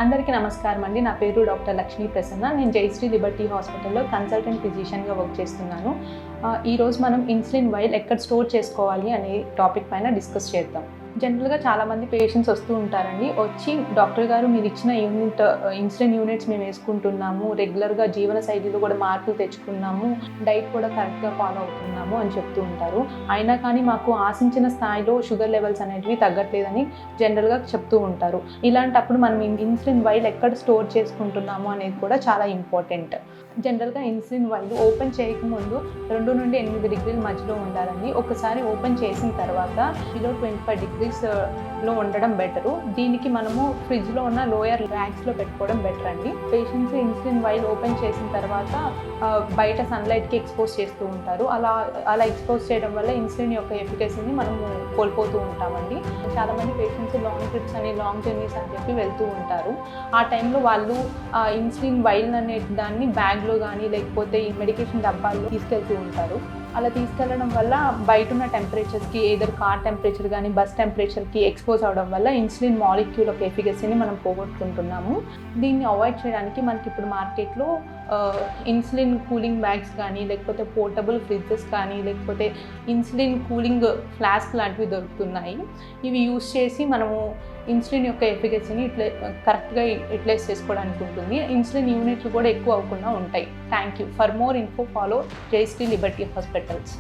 అందరికీ నమస్కారం అండి. నా పేరు డాక్టర్ లక్ష్మీ ప్రసన్న. నేను జయశ్రీ లిబర్టీ హాస్పిటల్లో కన్సల్టెంట్ ఫిజిషియన్గా వర్క్ చేస్తున్నాను. ఈరోజు మనం ఇన్సులిన్ వైల్ ఎక్కడ స్టోర్ చేసుకోవాలి అనే టాపిక్ పైన డిస్కస్ చేద్దాం. జనరల్గా చాలామంది పేషెంట్స్ వస్తూ ఉంటారండి. వచ్చి డాక్టర్ గారు మీరు ఇచ్చిన ఇన్సులిన్ యూనిట్స్ మేము వేసుకుంటున్నాము, రెగ్యులర్గా జీవన శైలిలో కూడా మార్పులు తెచ్చుకున్నాము, డైట్ కూడా కరెక్ట్గా ఫాలో అవుతున్నాము అని చెప్తూ ఉంటారు. అయినా కానీ మాకు ఆశించిన స్థాయిలో షుగర్ లెవెల్స్ అనేటివి తగ్గట్లేదని జనరల్గా చెప్తూ ఉంటారు. ఇలాంటప్పుడు మనం ఇన్సులిన్ వైల్ ఎక్కడ స్టోర్ చేసుకుంటున్నాము అనేది కూడా చాలా ఇంపార్టెంట్. జనరల్గా ఇన్సులిన్ వైల్ ఓపెన్ చేయకముందు 2 నుండి 8 డిగ్రీల మధ్యలో ఉండాలండి. ఒకసారి ఓపెన్ చేసిన తర్వాత బిలో 25 డిగ్రీస్లో ఉండడం బెటరు. దీనికి మనము ఫ్రిడ్జ్లో ఉన్న లోయర్ ర్యాక్స్లో పెట్టుకోవడం బెటర్ అండి. పేషెంట్స్ ఇన్సులిన్ వైల్ ఓపెన్ చేసిన తర్వాత బయట సన్లైట్కి ఎక్స్పోజ్ చేస్తూ ఉంటారు. అలా ఎక్స్పోజ్ చేయడం వల్ల ఇన్సులిన్ యొక్క ఎఫికసీని మనము కోల్పోతూ ఉంటామండి. చాలామంది పేషెంట్స్ లాంగ్ ట్రిప్స్ అని లాంగ్ జర్నీస్ అని చెప్పి వెళ్తూ ఉంటారు. ఆ టైంలో వాళ్ళు ఇన్సులిన్ వైల్ అనే దాన్ని బ్యాగ్లో కానీ లేకపోతే ఈ మెడికేషన్ డబ్బాల్లో తీసుకెళ్తూ ఉంటారు. అలా తీసుకెళ్ళడం వల్ల బయట ఉన్న టెంపరేచర్స్కి ఏదర్ కార్ టెంపరేచర్ కానీ బస్ టెంపరేచర్కి ఎక్స్పోజ్ అవడం వల్ల ఇన్సులిన్ మాలిక్యూల్ యొక్క ఎఫికసీని మనం పోగొట్టుకుంటున్నాము. దీన్ని అవాయిడ్ చేయడానికి మనకి ఇప్పుడు మార్కెట్లో ఇన్సులిన్ కూలింగ్ బ్యాగ్స్ కానీ లేకపోతే పోర్టబుల్ ఫ్రిడ్జెస్ కానీ లేకపోతే ఇన్సులిన్ కూలింగ్ ఫ్లాస్క్ లాంటివి దొరుకుతున్నాయి. ఇవి యూస్ చేసి మనము ఇన్సులిన్ యొక్క ఎఫికసీని కరెక్ట్గా యూటిలైజ్ చేసుకోవడానికి ఉంటుంది. ఇన్సులిన్ యూనిట్లు కూడా ఎక్కువ అవ్వకుండా ఉంటాయి. Thank you. For more info follow Jayashree liberty hospitals.